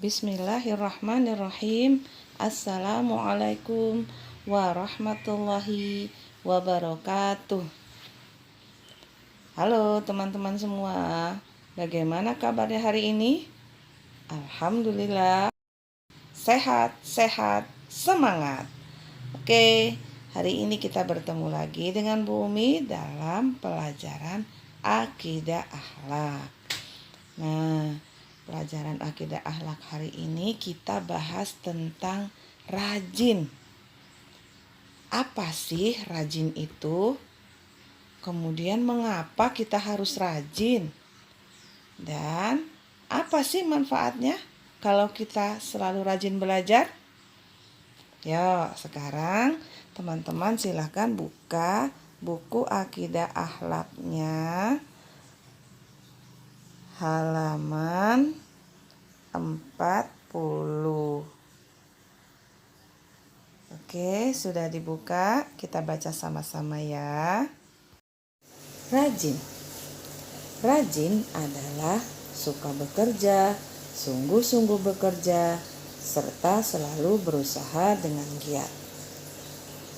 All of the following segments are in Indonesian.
Bismillahirrahmanirrahim. Assalamualaikum warahmatullahi wabarakatuh. Halo teman-teman semua, bagaimana kabarnya hari ini? Alhamdulillah, sehat, semangat. Oke, hari ini kita bertemu lagi dengan Bu Umi dalam pelajaran Akidah Akhlak. Nah, pelajaran akidah akhlak hari ini kita bahas tentang rajin. Apa sih rajin itu? Kemudian mengapa kita harus rajin? Dan apa sih manfaatnya kalau kita selalu rajin belajar? Yo, sekarang teman-teman silakan buka buku akidah akhlaknya halaman 40. Oke, sudah dibuka. Kita baca sama-sama ya. Rajin. Rajin adalah suka bekerja, sungguh-sungguh bekerja, serta selalu berusaha dengan giat.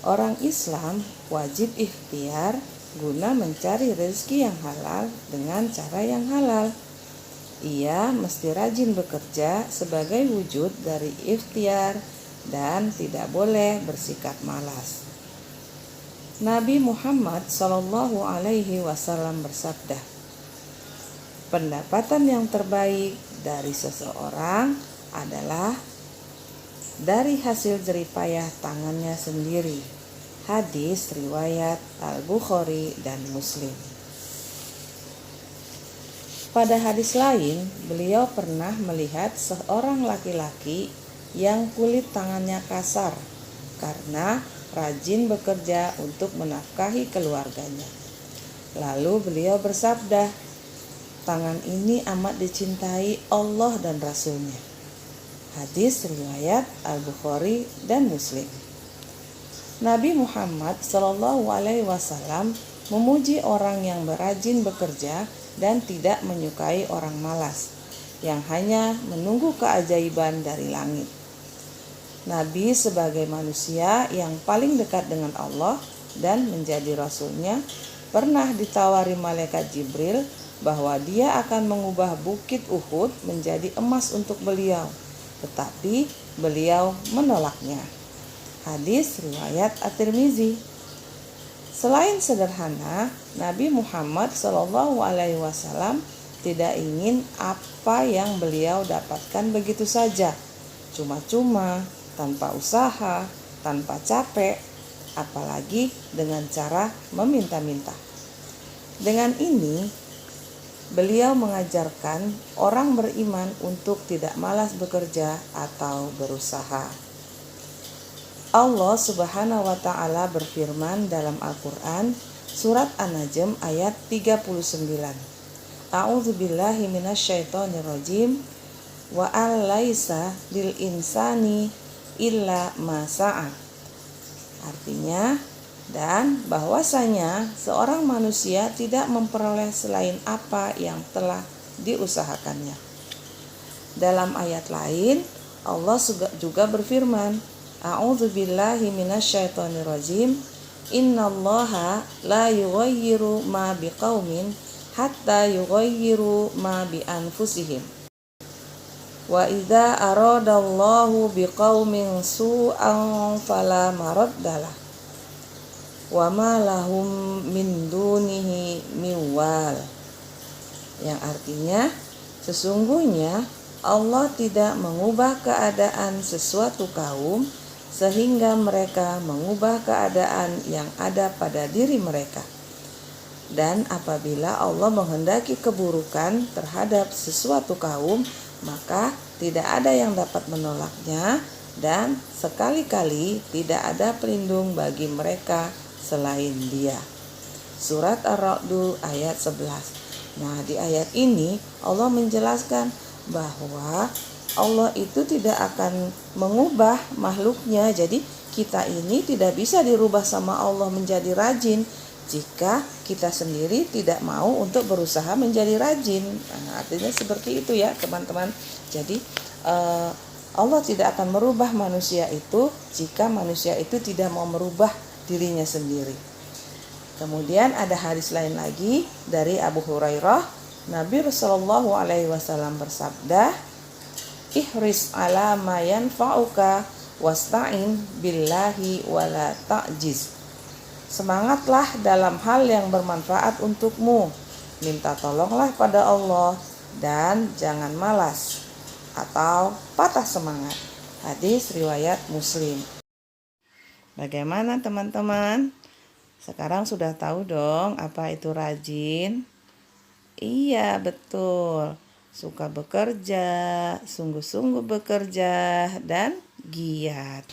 Orang Islam wajib ikhtiar guna mencari rezeki yang halal dengan cara yang halal. Ia mesti rajin bekerja sebagai wujud dari ikhtiar dan tidak boleh bersikap malas. Nabi Muhammad SAW bersabda, pendapatan yang terbaik dari seseorang adalah dari hasil jeripayah tangannya sendiri. Hadis riwayat Al-Bukhari dan Muslim. Pada hadis lain, beliau pernah melihat seorang laki-laki yang kulit tangannya kasar karena rajin bekerja untuk menafkahi keluarganya. Lalu beliau bersabda, tangan ini amat dicintai Allah dan Rasul-Nya. Hadis riwayat Al-Bukhari dan Muslim. Nabi Muhammad SAW memuji orang yang berajin bekerja dan tidak menyukai orang malas yang hanya menunggu keajaiban dari langit. Nabi sebagai manusia yang paling dekat dengan Allah dan menjadi Rasul-Nya pernah ditawari malaikat Jibril bahwa dia akan mengubah bukit Uhud menjadi emas untuk beliau, tetapi beliau menolaknya. Hadis riwayat At-Tirmizi. Selain sederhana, Nabi Muhammad SAW tidak ingin apa yang beliau dapatkan begitu saja, cuma-cuma, tanpa usaha, tanpa capek, apalagi dengan cara meminta-minta. Dengan ini, beliau mengajarkan orang beriman untuk tidak malas bekerja atau berusaha. Allah Subhanahu wa Ta'ala berfirman dalam Al-Quran, surat An-Najm ayat 39. A'udzubillahi minasyaitonirrajim. Wa alaisa lil insani illa ma sa'a. Artinya, dan bahwasanya seorang manusia tidak memperoleh selain apa yang telah diusahakannya. Dalam ayat lain, Allah juga berfirman, A'udzubillahi minasyaitonirrajim. Innallaha la yughayyiru ma biqaumin hatta yughayyiru ma bi anfusihim. Wa idza aradallahu biqaumin su'an fala maraddalah. Wa ma lahum min dunihi miwal. Yang artinya, sesungguhnya Allah tidak mengubah keadaan sesuatu kaum sehingga mereka mengubah keadaan yang ada pada diri mereka. Dan apabila Allah menghendaki keburukan terhadap sesuatu kaum, maka tidak ada yang dapat menolaknya dan sekali-kali tidak ada pelindung bagi mereka selain Dia. Surat Ar-Ra'd ayat 11. Nah, di ayat ini Allah menjelaskan bahwa Allah itu tidak akan mengubah makhluknya. Jadi kita ini tidak bisa dirubah sama Allah menjadi rajin jika kita sendiri tidak mau untuk berusaha menjadi rajin. Nah, artinya seperti itu ya teman-teman. Jadi Allah tidak akan merubah manusia itu jika manusia itu tidak mau merubah dirinya sendiri. Kemudian ada hadis lain lagi dari Abu Hurairah, Nabi Shallallahu Alaihi Wasallam bersabda, ihris ala ma yanfa'uka wasta'in billahi wala ta'jiz. Semangatlah dalam hal yang bermanfaat untukmu, minta tolonglah pada Allah dan jangan malas atau patah semangat. Hadis riwayat Muslim. Bagaimana teman-teman? Sekarang sudah tahu dong apa itu rajin? Iya, betul. Suka bekerja, sungguh-sungguh bekerja, dan giat.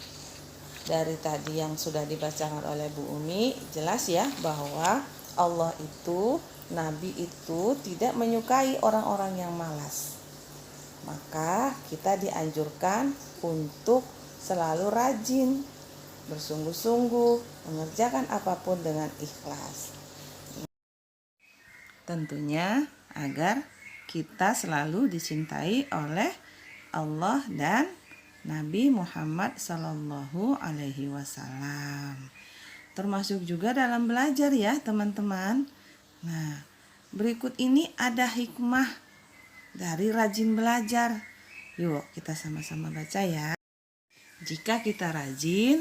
Dari tadi yang sudah dibacakan oleh Bu Umi, jelas ya bahwa Allah itu, Nabi itu tidak menyukai orang-orang yang malas. Maka kita dianjurkan untuk selalu rajin, bersungguh-sungguh, mengerjakan apapun dengan ikhlas. Tentunya agar kita selalu dicintai oleh Allah dan Nabi Muhammad Sallallahu Alaihi Wasallam. Termasuk juga dalam belajar ya teman-teman. Nah, berikut ini ada hikmah dari rajin belajar. Yuk kita sama-sama baca ya. Jika kita rajin,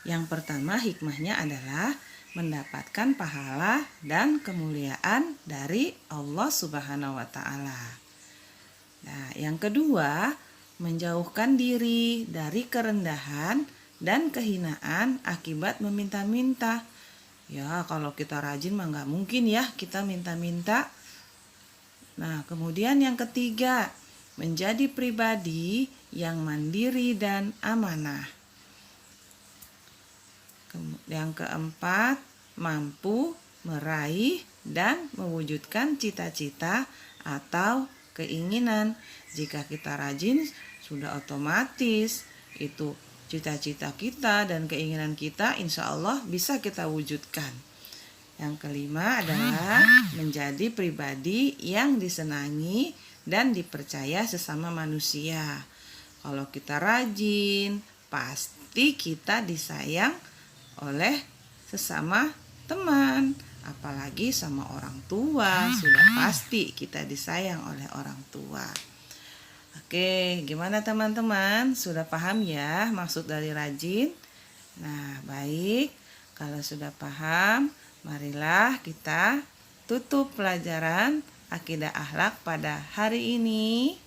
yang pertama hikmahnya adalah mendapatkan pahala dan kemuliaan dari Allah Subhanahu wa Ta'ala. Nah, yang kedua, menjauhkan diri dari kerendahan dan kehinaan akibat meminta-minta. Ya, kalau kita rajin mah nggak mungkin ya kita minta-minta. Nah, kemudian yang ketiga, menjadi pribadi yang mandiri dan amanah. Yang keempat, mampu meraih dan mewujudkan cita-cita atau keinginan. Jika kita rajin, sudah otomatis itu cita-cita kita dan keinginan kita insya Allah bisa kita wujudkan. Yang kelima adalah menjadi pribadi yang disenangi dan dipercaya sesama manusia. Kalau kita rajin, pasti kita disayang oleh sesama teman, apalagi sama orang tua. Sudah pasti kita disayang oleh orang tua. Oke, gimana teman-teman? Sudah paham ya maksud dari rajin? Nah, baik. Kalau sudah paham, marilah kita tutup pelajaran akidah akhlak pada hari ini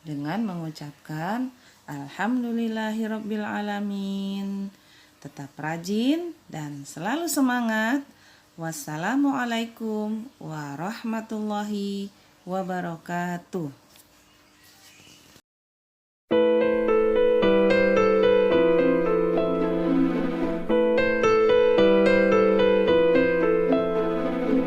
dengan mengucapkan Alhamdulillahirabbil alamin. Tetap rajin dan selalu semangat. Wassalamualaikum warahmatullahi wabarakatuh.